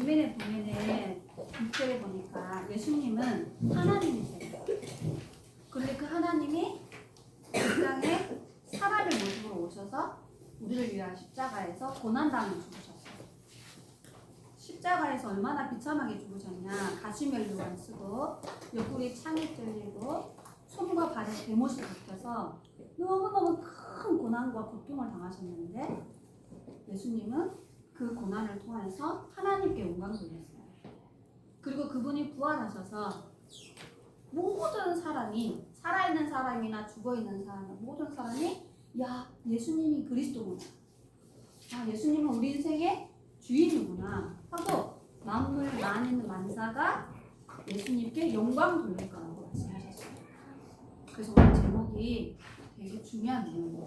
본문에 보면은 6절에 보니까 예수님은 하나님이세요. 그런데 그 하나님이 이 땅에 사람의 모습으로 오셔서 우리를 위한 십자가에서 고난당을 죽으셨어요. 십자가에서 얼마나 비참하게 죽으셨냐. 가시면류관 쓰고 옆구리 창에 찔리고 손과 발에 대못이 박혀서 너무너무 큰 고난과 고통을 당하셨는데 예수님은 그 고난을 통해서 하나님께 영광 돌렸어요. 그리고 그분이 부활하셔서 모든 사람이, 살아있는 사람이나 죽어있는 사람, 모든 사람이 야, 예수님이 그리스도구나, 아, 예수님은 우리 인생의 주인이구나 하고 만물 만인 만사가 예수님께 영광 돌릴 거라고 말씀하셨어요. 그래서 오늘 제목이 되게 중요한 내용이에요.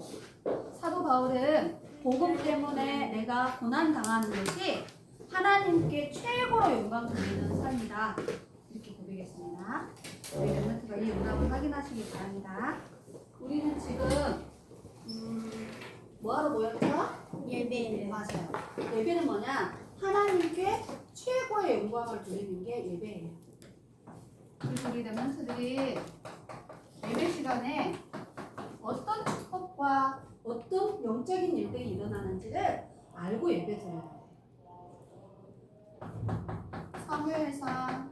사도 바울은 복음 때문에 내가 고난 당하는 것이 하나님께 최고로 영광 돌리는 삶이다, 이렇게 고백했습니다. 우리 랩런트가 이 응답을 확인하시기 바랍니다. 우리는 지금 뭐하러 모였죠? 예배. 맞아요. 예배는 뭐냐? 하나님께 최고의 영광을 돌리는 게 예배예요. 그래서 우리 랩런트들이 예배 시간에 어떤 축복과 어떤 영적인 일들이 일어나는지를 알고 예배 드려야 돼요. 사무엘상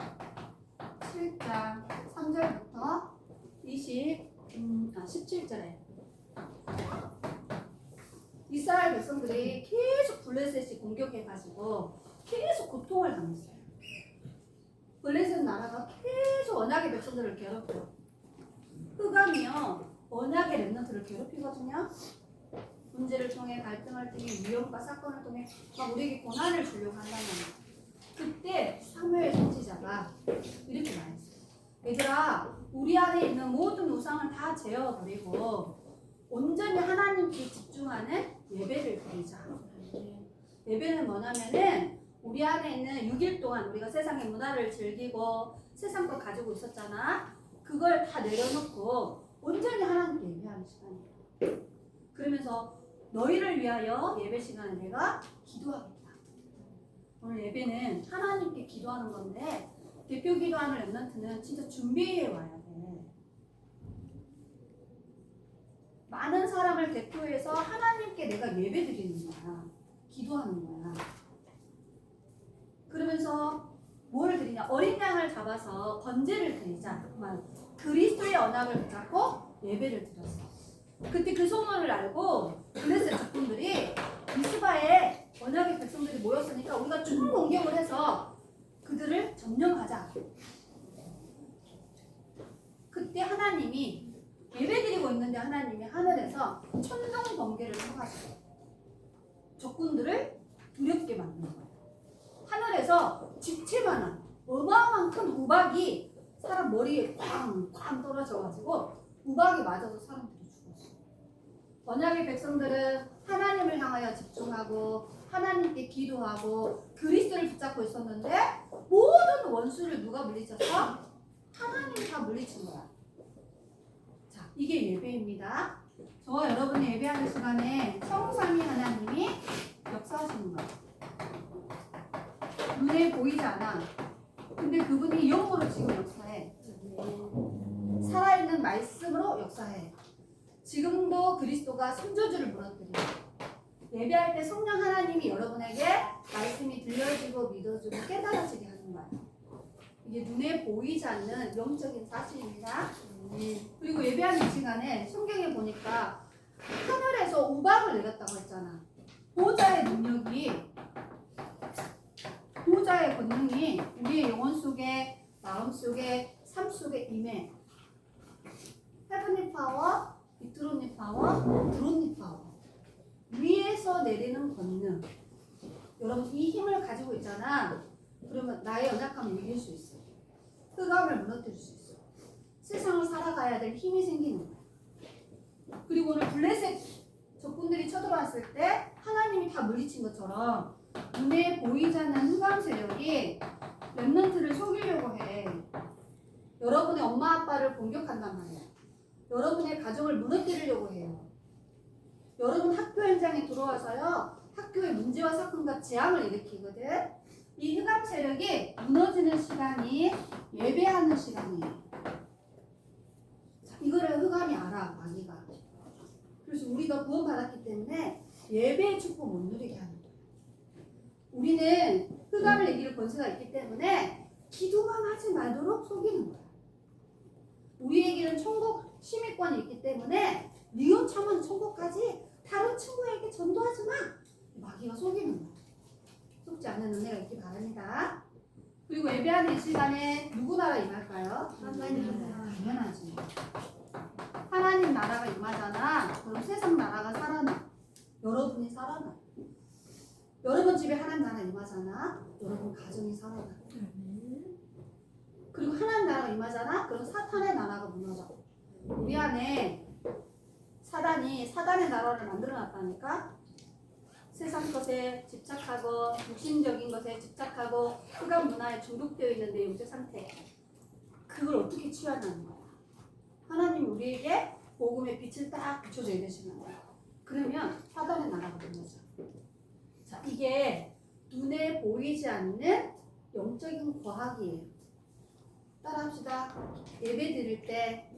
7장 3절부터 17절에 이스라엘 백성들이 계속 블레셋이 공격해가지고 계속 고통을 당했어요. 블레셋 나라가 계속 언약의 백성들을 괴롭혀요. 흑암이요, 언약의 렘넌트를 괴롭히거든요. 문제를 통해 갈등을 통해 위험과 사건을 통해 막 우리에게 고난을 주려고 한다는 거예요. 그때 사무엘 선지자가 이렇게 말했어요. 얘들아, 우리 안에 있는 모든 우상을 다 제어버리고 온전히 하나님께 집중하는 예배를 드리자. 예배는 뭐냐면은 우리 안에 있는 6일 동안 우리가 세상의 문화를 즐기고 세상 거 가지고 있었잖아. 그걸 다 내려놓고 온전히 하나님께 예배하는 시간이에요. 그러면서 너희를 위하여 예배 시간에 내가 기도하겠다. 오늘 예배는 하나님께 기도하는 건데 대표 기도하는 랩런트는 진짜 준비해 와야 돼. 많은 사람을 대표해서 하나님께 내가 예배 드리는 거야. 기도하는 거야. 그러면서 뭘 드리냐? 어린 양을 잡아서 번제를 드리자. 그리스도의 언약을 붙잡고 예배를 드렸어. 그때 그 소문을 알고 블레셋 적군들이 미스바에 언약의 백성들이 모였으니까 우리가 총 공격을 해서 그들을 점령하자. 그때 하나님이 예배드리고 있는데 하나님이 하늘에서 천둥 번개를 쳐가지고 적군들을 두렵게 만든 거예요. 하늘에서 집채만한 어마어마한 큰 우박이 사람 머리에 쾅쾅 떨어져가지고 우박이 맞아서 사람들이 죽었어요. 언약의 백성들은 하나님을 향하여 집중하고 하나님께 기도하고 그리스도를 붙잡고 있었는데 모든 원수를 누가 물리쳤어? 하나님이 다 물리친 거야. 자, 이게 예배입니다. 저와 여러분이 예배하는 시간에 성삼위 하나님이 역사하시는 거예요. 눈에 보이지 않아. 근데 그분이 영으로 지금 역사해. 살아있는 말씀으로 역사해. 지금도 그리스도가 창조주를 무너뜨려. 예배할 때 성령 하나님이 여러분에게 말씀이 들려지고 믿어지고 깨달아지게 하는 거예요. 이게 눈에 보이지 않는 영적인 사실입니다. 그리고 예배하는 시간에 성경에 보니까 하늘에서 우박을 내렸다고 했잖아. 보좌의 능력이, 보좌의 권능이 우리의 영혼 속에, 마음 속에, 삶 속에 임해. 헤븐리 파워, 비트로니 파워, 드론니 파워. 위에서 내리는 권능. 여러분 이 힘을 가지고 있잖아. 그러면 나의 연약함을 이길 수 있어. 흑암을 무너뜨릴 수 있어. 세상을 살아가야 될 힘이 생기는 거야. 그리고 오늘 블레셋 적군들이 쳐들어왔을 때 하나님이 다 물리친 것처럼 눈에 보이지 않는 흑암 세력이 렘넌트를 속이려고 해. 여러분의 엄마 아빠를 공격한단 말이야. 여러분의 가정을 무너뜨리려고 해요. 여러분 학교 현장에 들어와서요, 학교의 문제와 사건과 재앙을 일으키거든. 이 흑암 시간이 예배하는 시간이에요. 자, 이거를 흑암이 알아, 마귀가. 그래서 우리가 구원받았기 때문에 예배의 축복 못 누리게 하는 거예요. 우리는 흑암을 이길 권세가 있기 때문에 기도만 하지 말도록 속이는 거야. 우리에게는 천국 시민권이 있기 때문에 리오참은 천국까지 다른 친구에게 전도하지 마. 마귀가 속이는 거야. 속지 않는 은혜가 있기 바랍니다. 그리고 예배하는 이 시간에 누구 나라 임할까요? 하나님 나라. 당연하지. 하나님 나라가 임하잖아. 그럼 세상 나라가 살아나. 여러분이 살아나. 여러분 집에 하나님 나라 임하잖아. 여러분 가정이 살아나. 그리고 하나님 나라가 임하잖아. 그럼 사탄의 나라가 무너져. 우리 안에 사단이 사단의 나라를 만들어놨다니까. 세상 것에 집착하고 육신적인 것에 집착하고 흑암 문화에 중독되어 있는 내 영적 상태. 그걸 어떻게 치유하는 거야? 하나님 우리에게 복음의 빛을 딱 비춰줘야 되시는 거야. 그러면 사단의 나라가 무너져. 자, 이게 눈에 보이지 않는 영적인 과학이에요. 따라합시다. 예배 드릴 때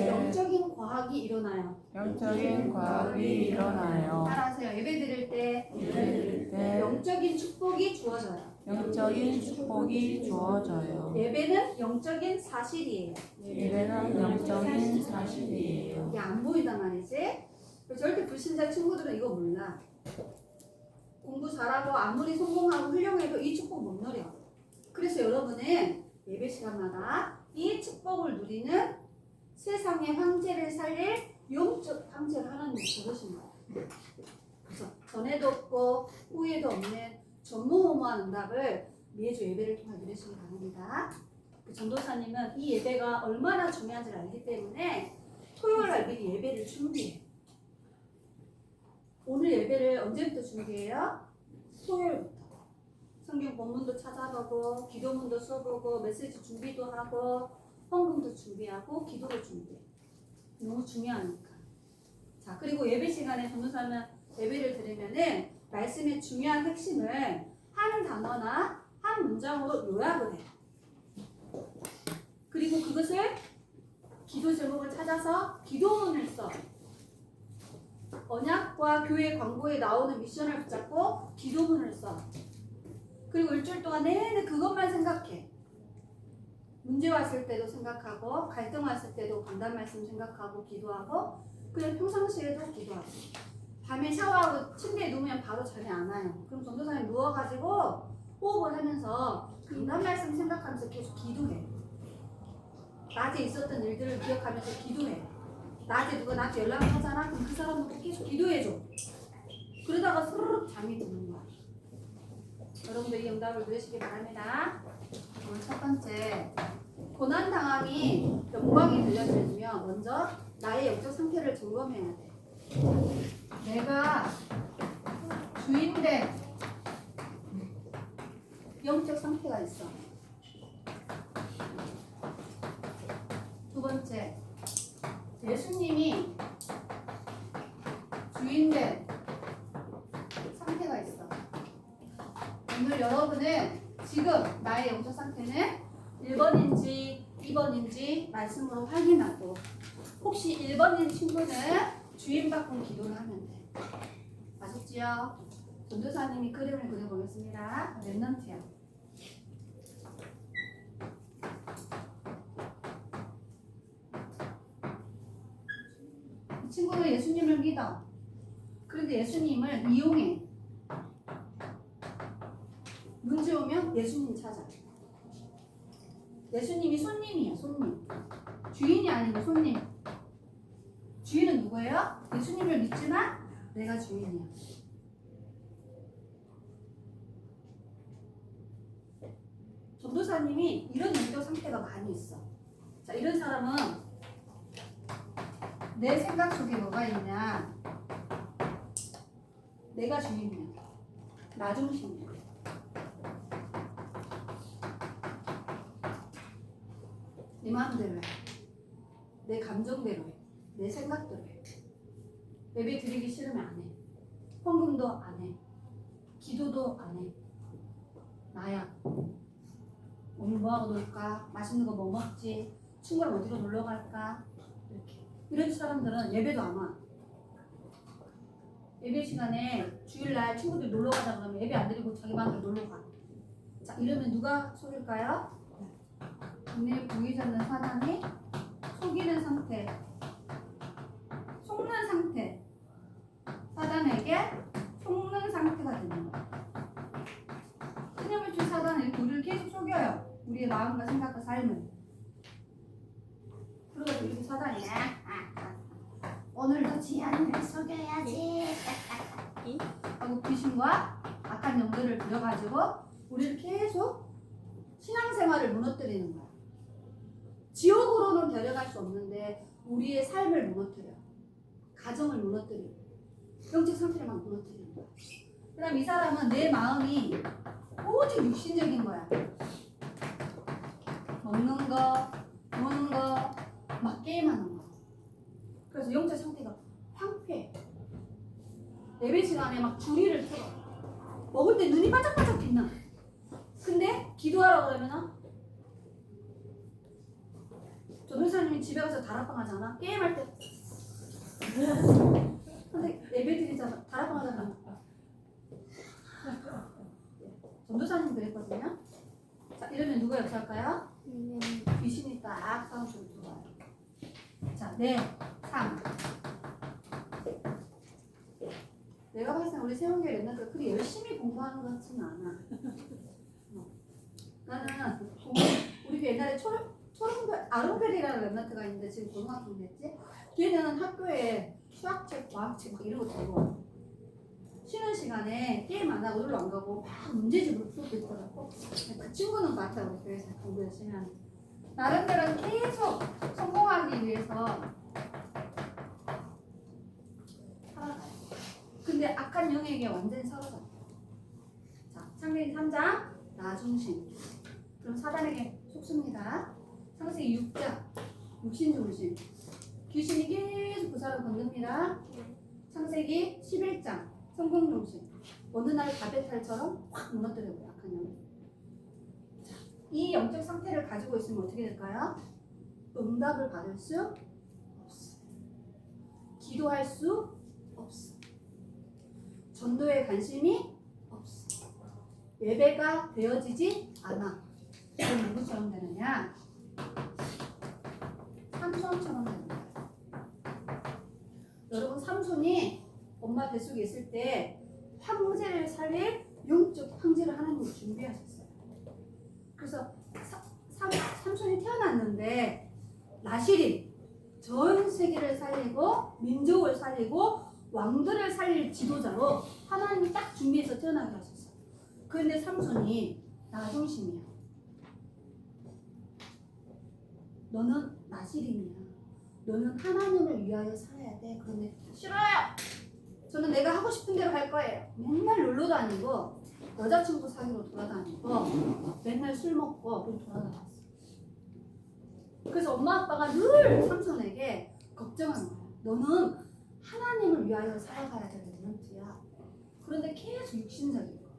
영적인 과학이 일어나요. 영적인 과학이 일어나요. 따라하세요. 예배 드릴 때 영적인 축복이 주어져요. 영적인 축복이 주어져요. 예배는 영적인 사실이에요. 예배는 영적인 사실이에요. 이게 안 보인단 말이지. 절대 불신자 친구들은 이거 몰라. 공부 잘하고 아무리 성공하고 훌륭해도 이 축복 못 누려. 그래서 여러분은 예배 시간마다 이 축복을 누리는 세상의 황제를 살릴 영적 황제를 하나님이 부르신 거예요. 그래서 전에도 없고 후에도 없는 전무후무한 응답을 매주 예배를 통해 누리시기 바랍니다. 그 전도사님은 이 예배가 얼마나 중요한지를 알기 때문에 토요일 날 미리 예배를 준비해. 오늘 예배를 언제부터 준비해요? 토요일부터. 성경 본문도 찾아보고 기도문도 써보고 메시지 준비도 하고 헌금도 준비하고 기도를 준비해. 너무 중요하니까. 자, 그리고 예배 시간에 전도사는 예배를 드리면은 말씀의 중요한 핵심을 한 단어나 한 문장으로 요약을 해요. 그리고 그것을 기도 제목을 찾아서 기도문을 써. 언약과 교회 광고에 나오는 미션을 붙잡고 기도문을 써. 그리고 일주일 동안 내내 그것만 생각해. 문제 왔을 때도 생각하고 갈등 왔을 때도 간단 말씀 생각하고 기도하고 그냥 평상시에도 기도하고 밤에 샤워하고 침대에 누우면 바로 잠이 안 와요. 그럼 전도사님 누워가지고 호흡을 하면서 간단 말씀 생각하면서 계속 기도해. 낮에 있었던 일들을 기억하면서 기도해. 낮에 누가 나한테 연락을 하잖아? 그럼 그 사람도 계속 기도해줘. 그러다가 스르륵 잠이 드는 거야. 여러분도 이 응답을 누리시기 바랍니다. 오늘 첫 번째, 고난당함이 영광이 들려지려면 먼저 나의 영적 상태를 점검해야 돼. 내가 주인된 영적 상태가 있어. 두 번째, 예수님이 주인된 상태가 있어. 오늘 여러분은 지금 나의 영적 상태는 1번인지 2번인지 말씀으로 확인하고 혹시 1번인 친구는 주인받고 기도를 하면 돼. 아셨지요? 전도사님이 그림을 그려보겠습니다. 랩넌트야. 이 친구는 예수님을 믿어. 그런데 예수님을 이용해. 문제 오면 예수님 찾아. 예수님이 손님이야, 손님. 주인이 아니고 손님. 주인은 누구예요? 예수님을 믿지만 내가 주인이야. 전도사님이 이런 영적 상태가 많이 있어. 자, 이런 사람은 내 생각 속에 뭐가 있냐? 내가 주인이야. 나 중심이야. 내 마음대로 해. 내 감정대로 해. 내 생각대로 해. 예배 드리기 싫으면 안 해. 헌금도 안 해. 기도도 안 해. 나야. 오늘 뭐하고 놀까? 맛있는 거 뭐 먹지? 친구랑 어디로 놀러 갈까? 이렇게. 이런 사람들은 예배도 안 와. 예배 시간에 주일날 친구들 놀러 가자 그러면 예배 안 드리고 자기 방으로 놀러 가. 자, 이러면 누가 속일까요? 눈에 보이지 않는 사단이 속이는 상태, 속는 상태, 사단에게 속는 상태가 되는 거예요. 신념을 준 사단은 이렇게 우리를 계속 속여요. 우리의 마음과 생각과 삶을. 그리고 이렇게 사단이 오늘도 지안을 속여야지 하고 귀신과 악한 영들을 들여가지고 우리를 계속 신앙생활을 무너뜨리는 거야. 지옥으로는 데려갈 수 없는데 우리의 삶을 무너뜨려. 가정을 무너뜨리고 영적 상태를 막 무너뜨리는 거야. 그 다음 이 사람은 내 마음이 오직 육신적인 거야. 먹는 거, 노는 거, 막 게임하는 거. 그래서 영적 상태가 황폐해. 예배 시간에 막 주리를 펴. 먹을 때 눈이 반짝반짝 빛나. 근데 기도하라 그러면은 전도사님이 집에 가서 다락방 하잖아. 게임할 때. 근데 예배 드리잖아. 다락방 하잖아. 전도사님 그랬거든요. 자, 이러면 누가 역사할까요? 귀신이 딱 사무실로 들어와요. 자, 내 삶. 내가 봤을 때 우리 세원교회 옛날에 그리 열심히 공부하는 것 같지는 않아. 나는 우리 옛날에 아롱벨이라는 랩나트가 있는데 지금 고등학교 됐지? 걔는 학교에 수학책, 과학책 막 이런 거 들고 쉬는 시간에 게임 안 하고 놀러 안 가고 막 문제집을 풀고 있더라고. 그 친구는 같아요. 우리 교회에서 공부 열심히 하는. 나름대로 계속 성공하기 위해서 살아가요. 근데 악한 영에게 완전히 사로잡혀. 자, 창세기 3장 나중심. 그럼 사단에게 속습니다. 창세기 6장 육신중심. 귀신이 계속 그 사람 건듭니다. 창세기 11장 성공중심. 어느 날 바베탈처럼 확 무너뜨려요. 악한 영이. 자, 이 영적 상태를 가지고 있으면 어떻게 될까요? 응답을 받을 수 없어. 기도할 수 없어. 전도에 관심이 없어. 예배가 되어지지 않아. 그럼 누구처럼 되느냐? 삼손처럼 되는 거야. 여러분, 삼손이 엄마 뱃속에 있을 때 황제를 살릴 영적 황제를 하나님이 준비하셨어요. 그래서 삼손이 태어났는데 나실이 전 세계를 살리고 민족을 살리고 왕들을 살릴 지도자로 하나님이 딱 준비해서 태어나게 하셨어요. 그런데 삼손이 나중심이야. 너는 나실인이야. 너는 하나님을 위하여 살아야 돼. 그런데 싫어요. 저는 내가 하고 싶은 대로 할 거예요. 맨날 놀러 다니고 여자친구 사귀러 돌아다니고 맨날 술 먹고 그리고 돌아다녔어. 그래서 엄마 아빠가 늘 삼손에게 걱정하는 거야. 너는 하나님을 위하여 살아가야 되는 멘트야. 그런데 계속 육신적인 거.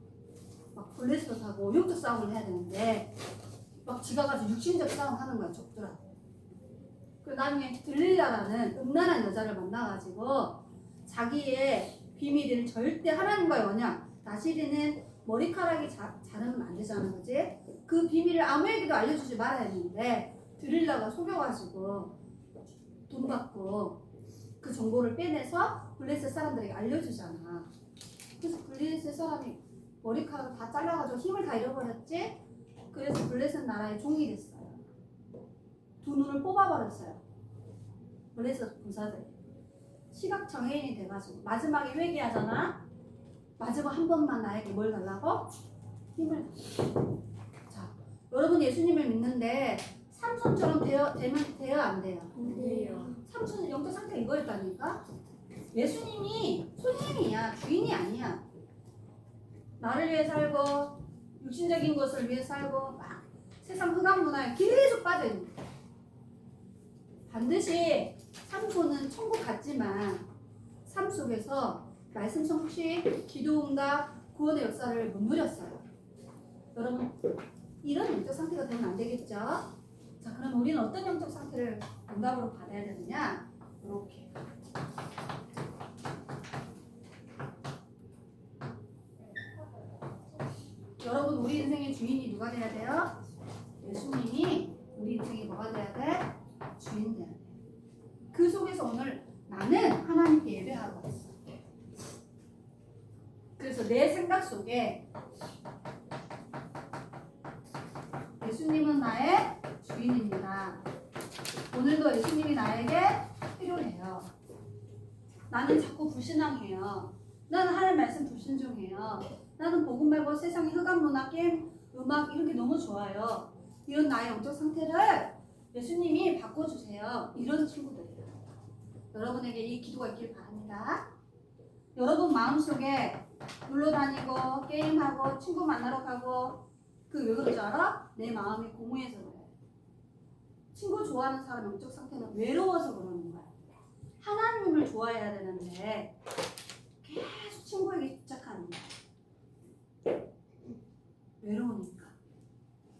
막 블레스도 사고 영적 싸움을 해야 되는데 막 지가 가서 육신적 싸움 하는 거야. 적들하고. 그 나중에 들릴라라는 음란한 여자를 만나가지고 자기의 비밀을 절대 하나님과의 언약. 나시리는 머리카락이 자르면 안 되잖아, 그지? 그 비밀을 아무에게도 알려주지 말아야 되는데 들릴라가 속여가지고 돈 받고 그 정보를 빼내서 블레셋 사람들에게 알려주잖아. 그래서 블레셋 사람이 머리카락을 다 잘라가지고 힘을 다 잃어버렸지? 그래서 블레셋 나라의 종이 됐어요. 두 눈을 뽑아버렸어요. 블레셋 군사들이. 시각장애인이 돼가지고 마지막에 회개하잖아. 마지막 한 번만 나에게 뭘 달라고? 힘을 달라고. 자, 여러분 예수님을 믿는데 삼손처럼 돼요 안 돼요? 안 돼요. 삼손의 영적 상태가 이거였다니까? 예수님이 손님이야. 주인이 아니야. 나를 위해 살고 육신적인 것을 위해 살고 막 세상 흑암 문화에 계속 빠져있는 거야. 반드시 삼손은 천국 갔지만 삶 속에서 말씀 성취, 기도 응답, 구원의 역사를 못 누렸어요. 여러분 이런 영적 상태가 되면 안 되겠죠? 자, 그럼 우리는 어떤 영적 상태를 응답으로 받아야 되느냐? 이렇게. 여러분, 우리 인생의 주인이 누가 돼야 돼요? 예수님이 우리 인생이 뭐가 돼야 돼? 주인 돼야 돼. 그 속에서 오늘 나는 하나님께 예배하러 왔어. 그래서 내 생각 속에 예수님은 나의 주인입니다. 오늘도 예수님이 나에게 필요해요. 나는 자꾸 불신앙해요. 나는 하나님 말씀 불신중해요. 나는 복음 말고 세상의 흑암 문화, 게임, 음악 이런 게 너무 좋아요. 이런 나의 영적 상태를 예수님이 바꿔주세요. 이런 친구들이에요. 여러분에게 이 기도가 있길 바랍니다. 여러분 마음속에 놀러 다니고 게임하고 친구 만나러 가고 그 왜 그런 줄 알아? 내 마음이 공허해서 그래. 친구 좋아하는 사람 영적 상태는 외로워서 그러는 거야. 하나님을 좋아해야 되는데 계속 친구에게 집착하는 거야. 외로우니까,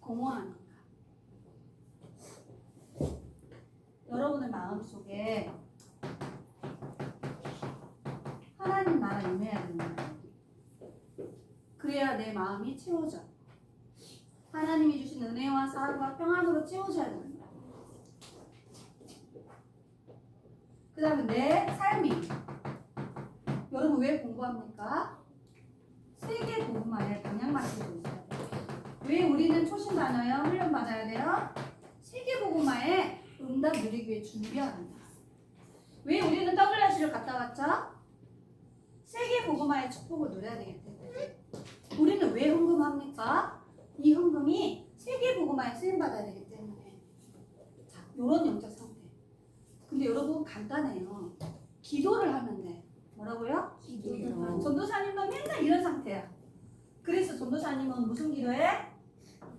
공허하니까. 여러분의 마음속에 하나님 나라 임해야 되는 거야. 그래야 내 마음이 채워져. 하나님이 주신 은혜와 사랑과 평안으로 채워져야 되는 거야. 그 다음에 내 삶이, 여러분 왜 공부합니까? 세계 복음화에 방향 맞추고 있어야 돼요. 왜 우리는 초심 다녀요? 훈련 받아야 돼요? 세계 복음화에 응답 누리기 위해 준비합니다. 왜 우리는 WRC를 갔다 왔죠? 세계 복음화의 축복을 누려야 되기 때문에. 우리는 왜 헌금합니까? 이 헌금이 세계 복음화에 쓰임 받아야 되기 때문에. 자, 요런 영적 상태. 근데 여러분 간단해요. 기도를 하면 돼. 뭐라고요? 기도. 전도사님도 맨날 이런 상태야. 그래서 전도사님은 무슨 기도해?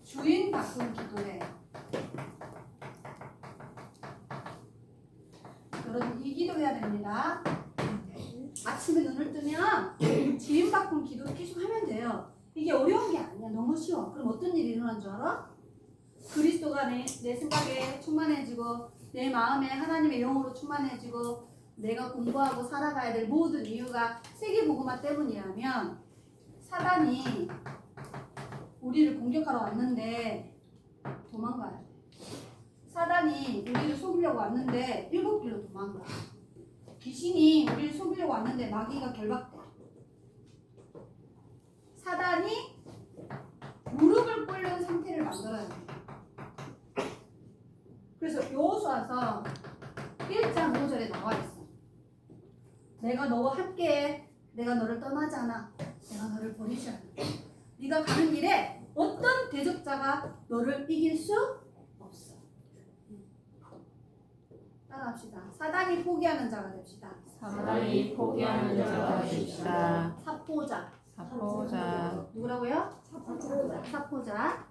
주인 바꾸는 기도해. 여러분 이 기도해야 됩니다. 아침에 눈을 뜨면 주인 바꾸는 기도를 계속 하면 돼요. 이게 어려운 게 아니야. 너무 쉬워. 그럼 어떤 일이 일어나는 줄 알아? 그리스도가 내 생각에 충만해지고 내 마음에 하나님의 영으로 충만해지고 내가 공부하고 살아가야 될 모든 이유가 세계복음화 때문이라면 사단이 우리를 공격하러 왔는데 도망가야 돼. 사단이 우리를 속이려고 왔는데 일곱 길로 도망가. 귀신이 우리를 속이려고 왔는데 마귀가 결박돼. 사단이 무릎을 꿇는 상태를 만들어야 돼. 그래서 여호수아서 1장 5절에 나와 있어. 내가 너와 함께 내가 너를 떠나지 않아. 내가 너를 버리지 않아. 네가 가는 길에 어떤 대적자가 너를 이길 수 없어. 따라합시다. 사단이 포기하는 자가 됩시다. 사단이 포기하는 자가 됩시다. 사포자. 사포자. 누구라고요? 사포자.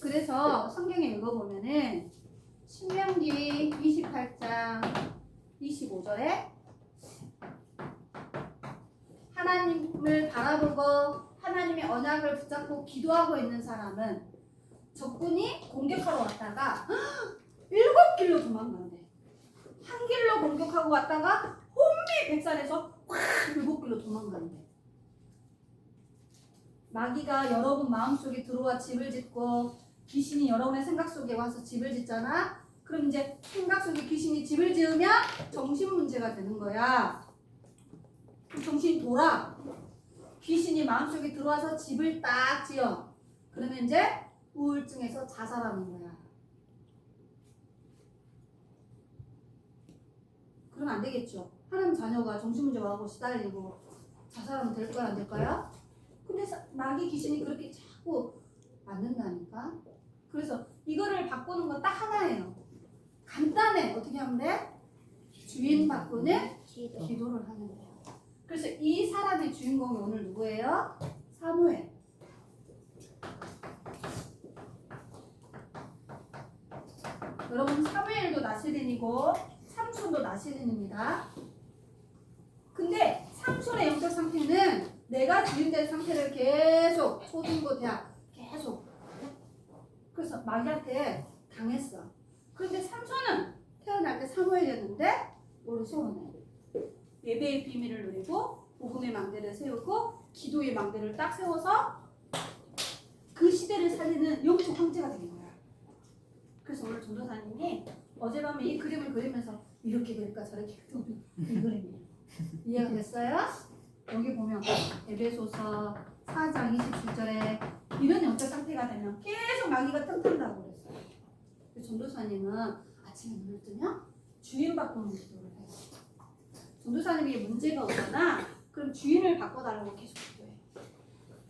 그래서 성경에 읽어보면은 신명기 28장 25절에 하나님을 바라보고 하나님의 언약을 붙잡고 기도하고 있는 사람은 적군이 공격하러 왔다가 7길로 도망간대. 한 길로 공격하고 왔다가 혼미백산에서 확 7길로 도망간대. 마귀가 여러분 마음속에 들어와 집을 짓고 귀신이 여러분의 생각 속에 와서 집을 짓잖아. 그럼 이제 생각 속에 귀신이 집을 지으면 정신 문제가 되는 거야. 그럼 정신이 돌아. 귀신이 마음속에 들어와서 집을 딱 지어. 그러면 이제 우울증에서 자살하는 거야. 그러면 안 되겠죠. 하나님 자녀가 정신문제가 하고 시달리고 자살하면 될까요? 안 될까요? 근데 마귀 귀신이 그렇게 자꾸 만든다니까. 그래서 이거를 바꾸는 건 딱 하나예요. 간단해. 어떻게 하면 돼? 주인 바꾸는 기도를 하면 돼요. 그래서 이 사람의 주인공이 오늘 누구예요? 사무엘. 여러분 사무엘도 나시린이고 삼손도 나시린입니다. 근데 삼손의 영적 상태는 내가 주인된 상태를 계속 초중고 대학 계속 그래서 마귀한테 당했어. 그런데 삼손은 태어날 때 사무엘이었는데 오늘 소원해. 예배의 비밀을 누리고 복음의 망대를 세우고 기도의 망대를 딱 세워서 그 시대를 살리는 영적 황제가 된 거야. 그래서 오늘 전도사님이 어젯밤에 이 그림을 그리면서 이렇게 그릴까 저렇게 그릴까 이 그림이에요. 이해가 됐어요? 여기 보면 에베소서 4장 27절에 이런 영적 상태가 되면 계속 마귀가 틈탄다고 그랬어요. 전도사님은 아침에 눈을 뜨면 주인 바꾸는 기도를 해요. 전도사님에게 문제가 오거나 그럼 주인을 바꿔달라고 계속 기도해요.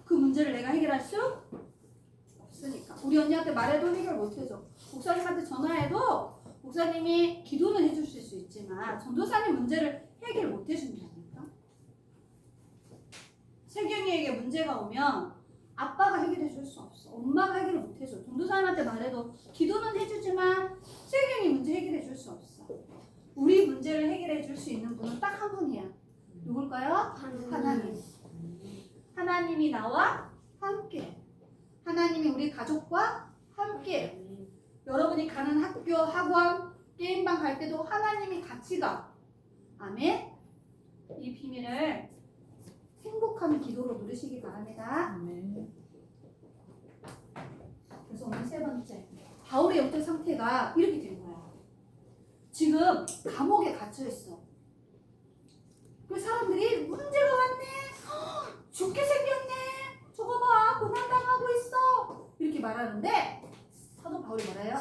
그 문제를 내가 해결할 수 없으니까. 우리 언니한테 말해도 해결 못해줘. 목사님한테 전화해도 목사님이 기도는 해주실 수 있지만 전도사님 문제를 해결 못해준다니까. 세경이에게 문제가 오면 아빠가 해결해 줄 수 없어. 엄마가 해결을 못해줘. 전도사님한테 말해도 기도는 해주지만 세경이 문제 해결해 줄 수 없어. 우리 문제를 해결해 줄 수 있는 분은 딱 한 분이야. 누굴까요? 하나님. 하나님이 나와 함께. 하나님이 우리 가족과 함께. 여러분이 가는 학교, 학원, 게임방 갈 때도 하나님이 같이 가. 아멘. 이 비밀을 행복한 기도로 누리시기 바랍니다. 그래서 오늘 세 번째, 바울의 영적 상태가 이렇게 된 거야. 지금 감옥에 갇혀 있어. 그 사람들이 문제가 왔네. 죽게 생겼네. 저거 봐, 고난 당하고 있어. 이렇게 말하는데 사도 바울이 뭐래요?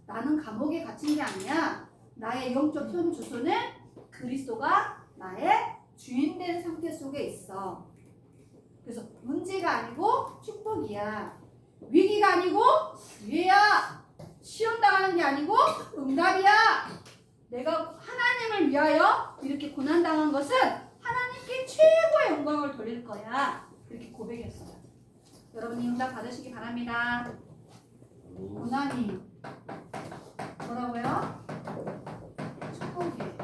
나는 감옥에 갇힌 게 아니야. 나의 영적 현 주소는 그리스도가 나의 주인된 상태 속에 있어. 그래서 문제가 아니고 축복이야. 위기가 아니고 기회야. 시험 당하는 게 아니고 응답이야. 내가 하나님을 위하여 이렇게 고난 당한 것은 하나님께 최고의 영광을 돌릴 거야. 이렇게 고백했어요. 여러분이 응답 받으시기 바랍니다. 고난이 뭐라고요? 축복이에요.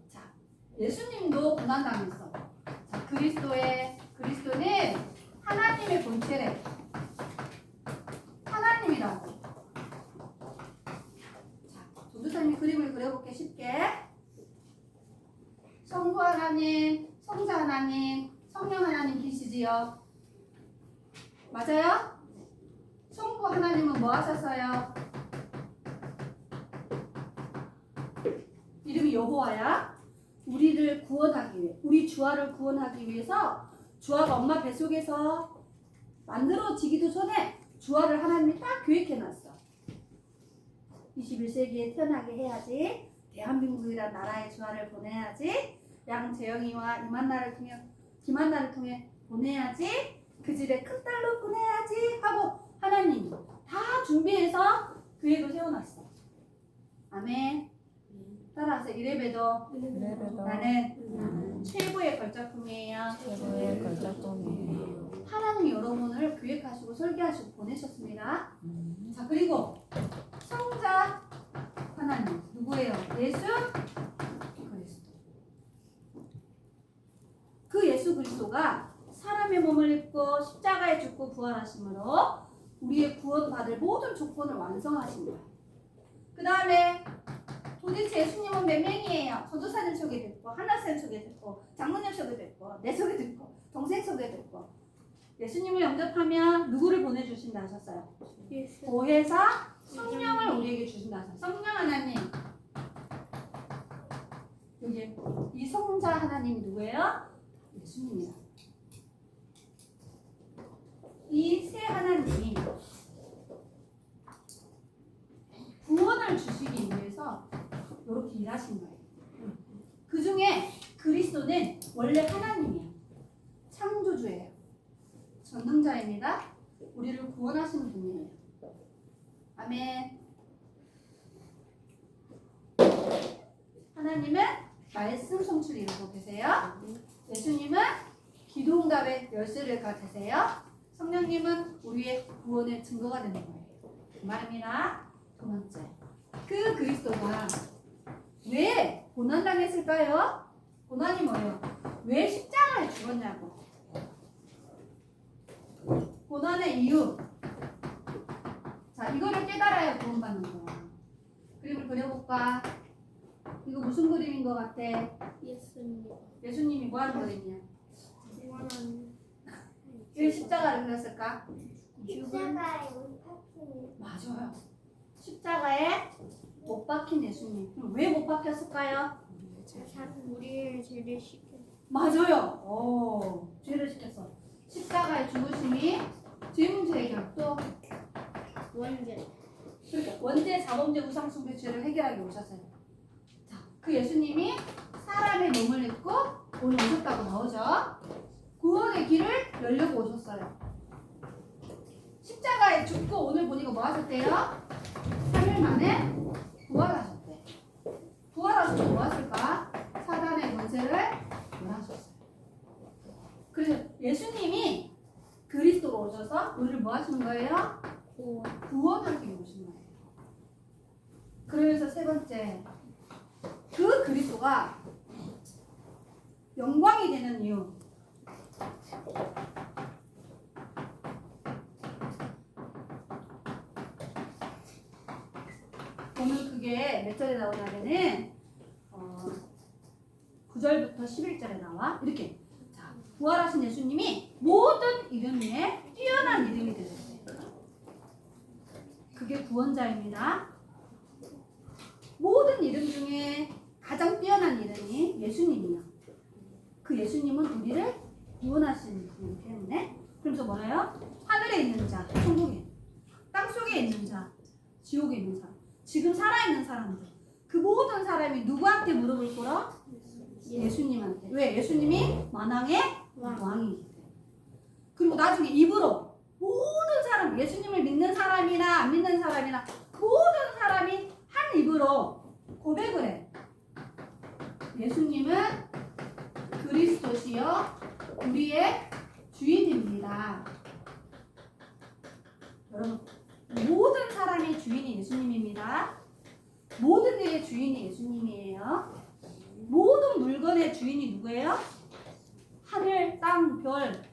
자, 예수님도 고난 당했어. 자, 그리스도는 하나님의 본체래. 하나님이라고. 자, 전도사님이 그림을 그려볼게 쉽게. 성부 하나님, 성자 하나님, 성령 하나님 계시지요? 맞아요? 성부 하나님은 뭐 하셨어요? 이름이 여호와야. 우리를 구원하기 위해, 우리 주아를 구원하기 위해서 주아가 엄마 뱃속에서 만들어지기도 전에 주아를 하나님이 딱 계획해놨어. 21세기에 태어나게 해야지. 대한민국이라는 나라에 주아를 보내야지. 양재영이와 김한나를 통해 보내야지. 그 집에 큰 딸로 보내야지 하고 하나님이 다 준비해서 계획을 세워놨어. 아멘. 따라하세요. 이래봬도 나는 최고의 걸작품이에요. 하나님이 여러분을 기획하시고 설계하시고 보내셨습니다. 자, 그리고 성자 하나님 누구예요? 예수 그리스도. 그 예수 그리스도가 사람의 몸을 입고 십자가에 죽고 부활하심으로 우리의 구원받을 모든 조건을 완성하신 거예요. 그 다음에 도대체 예수님은 몇 명이에요? 전도사님 소개됐고, 하나쌤 소개됐고, 장로님 소개됐고, 내 소개됐고, 동생 소개됐고. 예수님을 영접하면 누구를 보내주신다 하셨어요? 보혜사 성령을 우리에게 주신다 하셨어요. 성령 하나님. 여기 이 성자 하나님이 누구예요? 예수님이야. 이 세 하나님이 구원을 주시기 위해서 이렇게 일하신 거예요. 그 중에 그리스도는 원래 하나님이에요. 창조주예요. 전능자입니다. 우리를 구원하시는 분이에요. 아멘. 하나님은 말씀 성취를 이루고 계세요. 예수님은 기도응답의 열쇠를 가지세요. 성령님은 우리의 구원의 증거가 되는 거예요. 그 말입니다. 두 번째, 그 그리스도가 왜 고난당했을까요? 고난이 뭐예요? 왜 십자가에 죽었냐고. 고난의 이유. 이거를 깨달아야 구원받는 거야. 그림을 그려볼까? 이거 무슨 그림인 것 같아? 예수님. 예수님이 뭐 하는 그림이야? 구원하는. 왜 십자가를 그렸을까? 십자가에 못 박힌. 맞아요. 십자가에 못 박힌 예수님. 그럼 왜 못 박혔을까요? 우리를 죄를 시켜. 맞아요. 죄를 시켰어. 십자가의 죽으심이 죄 문제 해결 또 원죄. 그러니까 원죄, 자범죄, 우상숭배 죄를 해결하기 오셨어요. 자, 그 예수님이 사람의 몸을 입고 오늘 오셨다고 나오죠. 구원의 길을 열려고 오셨어요. 십자가에 죽고 오늘 보니까 뭐 하셨대요? 3일 만에 부활하셨대. 부활하셔서 뭐 하실까? 사단의 권세를 멸하셨어요. 그래서 예수님이 그리스도로 오셔서 우리를 뭐 하시는 거예요? 구원하기 오신 거예요. 그러면서 세 번째, 그 그리스도가 영광이 되는 이유. 오늘 그게 몇 절에 나오냐면은 9절부터 11절에 나와. 이렇게. 자, 부활하신 예수님이 모든 이름 위에 뛰어난 이름이 되셨어요. 그게 구원자입니다. 모든 이름 중에 가장 뛰어난 이름이 예수님이요. 그 예수님은 우리를 구원하시는 분이기 때문에. 그래서 뭐래요? 하늘에 있는 자, 천국에, 땅 속에 있는 자, 지옥에 있는 자, 지금 살아있는 사람들, 그 모든 사람이 누구한테 무릎을 꿇어? 예수님한테. 왜? 예수님이 만왕의 왕이기 때문에. 그리고 나중에 입으로 모든 사람, 예수님을 믿는 사람이나 안 믿는 사람이나 모든 사람이 한 입으로 고백을 해. 예수님은 그리스도시요 우리의 주인입니다. 여러분, 모든 사람의 주인이 예수님입니다. 모든 일의 주인이 예수님이에요. 모든 물건의 주인이 누구예요? 하늘, 땅, 별,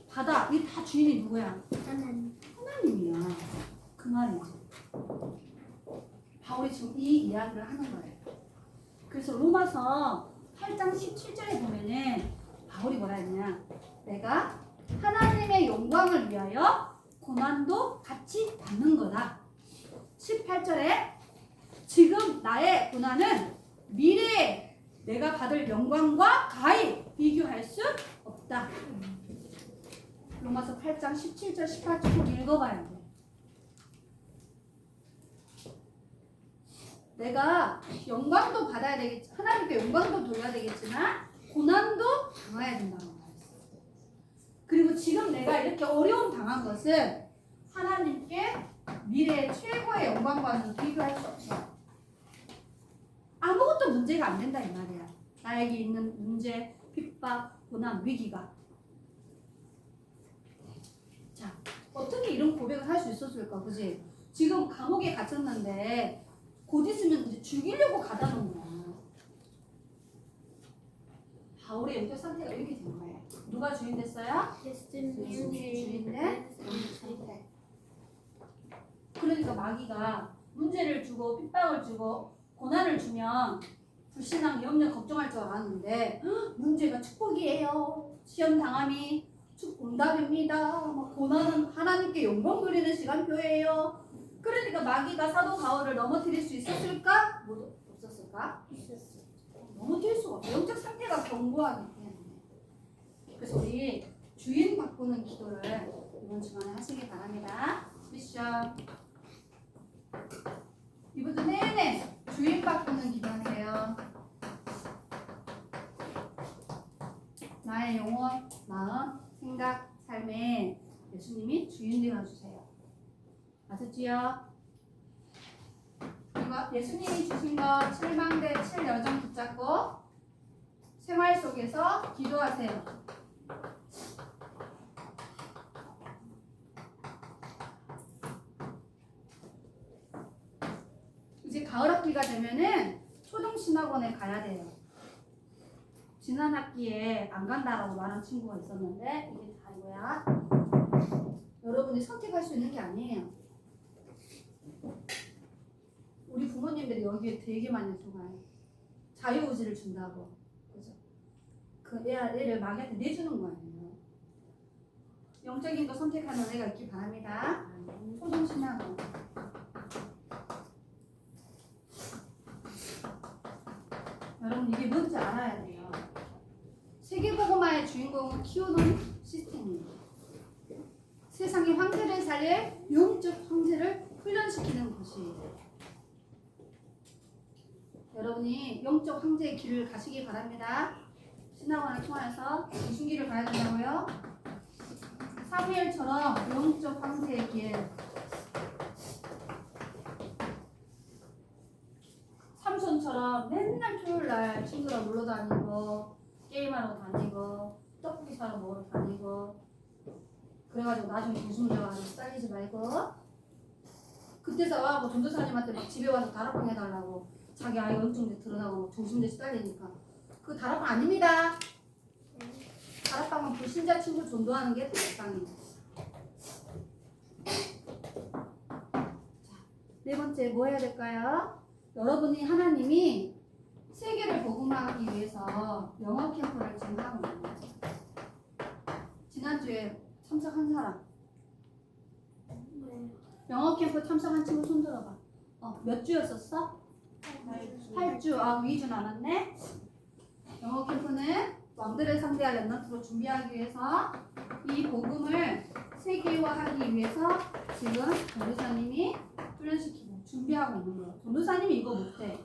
바다, 이 다 주인이 누구야? 하나님이야. 그 말이지. 바울이 지금 이 이야기를 하는 거예요. 그래서 로마서 8장 17절에 보면은 바울이 뭐라 했냐? 내가 하나님의 영광을 위하여 고난도 같이 받는 거다. 18절에 지금 나의 고난은 미래에 내가 받을 영광과 가히 비교할 수 없다. 로마서 8장 17절 18절 꼭 읽어봐야 돼. 내가 영광도 받아야 되겠지, 하나님께 영광도 돌려야 되겠지만 고난도 당해야 된다는 거예요. 그리고 지금 내가 이렇게 어려움 당한 것은 하나님께 미래의 최고의 영광과는 비교할 수 없어요. 아무것도 문제가 안 된다 이 말이야. 나에게 있는 문제, 핍박, 고난, 위기가. 자, 어떻게 이런 고백을 할 수 있었을까, 그지? 지금 감옥에 갇혔는데 곧 있으면 이제 죽이려고 가다는 거야. 바울의 영적 상태가 이렇게 된 거예요. 누가 주인 됐어요? 예수님이 주인 된 영적 상태. 그러니까 마귀가 문제를 주고 핍박을 주고 고난을 주면 불신앙, 염려, 걱정할 줄 알았는데 문제가 축복이에요. 시험 당함이 응답입니다. 고난은 하나님께 영광 돌리는 시간표예요. 그러니까 마귀가 사도 바울을 넘어뜨릴 수 있었을까? 없었을까? 넘어뜨릴 수가 없어. 영적 상태가 견고하기 때문에. 그래서 우리 주인 바꾸는 기도를 이번 주간에 하시기 바랍니다. 미션. 이번 주 내내 주인 바꾸는 기도하세요. 나의 영혼, 마음, 생각, 삶에 예수님이 주인 되어주세요. 아셨지요? 그리고 예수님이 주신 것 7망대 7여정 붙잡고 생활 속에서 기도하세요. 이제 가을 학기가 되면은 초등신학원에 가야 돼요. 지난 학기에 안 간다라고 말한 친구가 있었는데 이게 다 이거야. 여러분이 선택할 수 있는 게 아니에요. 우리 부모님들이 여기에 되게 많이 들어가요. 자유의지를 준다고. 그죠? 그 애를 마귀한테 내주는 거예요. 영적인 거 선택하는 애가 있길 바랍니다. 초중신앙. 여러분 이게 뭔지 알아야 돼요. 세계복음화의 주인공은 키우는 시스템이에요. 세상의 황제를 살릴 영적 황제를 훈련시키는 것이에요. 여러분이 영적 황제의 길을 가시기 바랍니다. 신학원을 통해서 무슨 길을 가야 된다고요? 사무엘처럼 영적 황제의 길. 삼손처럼 맨날 토요일날 친구랑 놀러 다니고 게임하러 다니고 떡볶이 사러 먹으러 다니고 그래가지고 나중에 조심해가지고 잘리지 말고 그때서 와고 전도사님한테 막 집에 와서 다락방 해달라고 자기 아이가 영적인데 드러나고 조심돼서 잘리니까 그거 다락방 아닙니다. 다락방은 불신자 친구 전도하는 게 다락방이에요. 자, 네 번째 뭐 해야 될까요? 여러분이 하나님이 세계를 복음하기 위해서 영어 캠프를 지금 하고 있는 거예요. 지난주에 참석한 사람 영어 캠프 참석한 친구 손 들어봐. 몇 주였었어? 8주. 아, 2주 남았네. 영어 캠프는 왕들을 상대할 렘넌트로 준비하기 위해서 이 복음을 세계화하기 위해서 지금 전도사님이 훈련시키고 준비하고 있는 거예요. 전도사님이 이거 못해.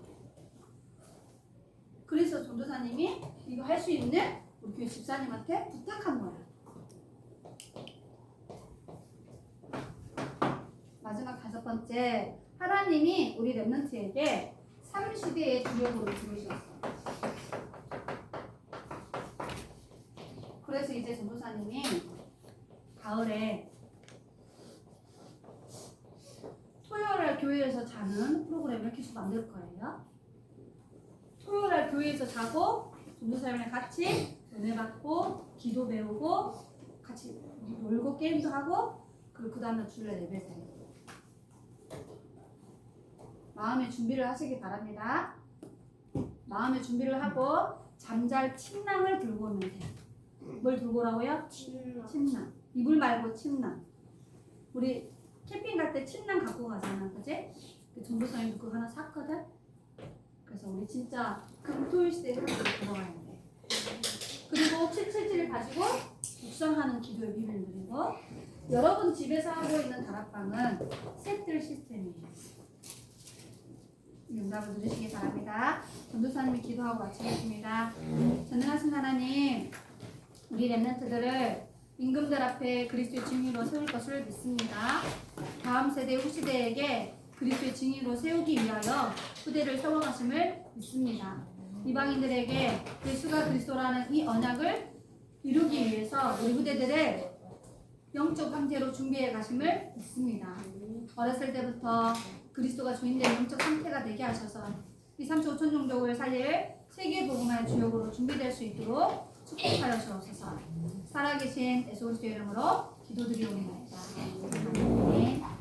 그래서 전도사님이 이거 할 수 있는 우리 교회 집사님한테 부탁한 거예요. 마지막 5번째, 하나님이 우리 렘넌트에게 3시대의 주력으로 부르셨어요. 그래서 이제 전도사님이 가을에 토요일날 교회에서 자는 프로그램을 계속 만들 거예요. 토요일날 교회에서 자고 전도사님이랑 같이 은혜 받고 기도 배우고 같이 놀고 게임도 하고 그리고 그 다음날 주일날 예배 드리고 마음의 준비를 하시기 바랍니다. 마음의 준비를 하고 잠잘 침낭을 들고 오면 돼요. 뭘 들고 오라고요? 침낭. 이불 말고 침낭. 우리 캠핑 갈 때 침낭 갖고 가잖아, 그지? 그 전도사님도 그거 하나 샀거든? 그래서 우리 진짜 금토일 시대에 함께 들어가야 돼. 그리고 777을 가지고 묵상하는 기도의 비밀을 드리고 여러분 집에서 하고 있는 다락방은 셋들 시스템이에요. 이 응답을 누리시기 바랍니다. 전도사님이 기도하고 마치겠습니다. 전능하신 하나님, 우리 렘넌트들을 임금들 앞에 그리스도의 증인으로 세울 것을 믿습니다. 다음 세대 후시대에게 그리스도의 증인으로 세우기 위하여 후대를 세워가심을 믿습니다. 이방인들에게 예수가 그리스도라는 이 언약을 이루기 위해서 우리 후대들을 영적 황제로 준비해 가심을 믿습니다. 어렸을 때부터 그리스도가 주인된 영적 상태가 되게 하셔서 이 3초 5천 종족을 살릴 세계복음화의 주역으로 준비될 수 있도록 축복하여 주옵소서. 살아계신 예수 그리스도 이름으로 기도드리옵나이다. 아멘.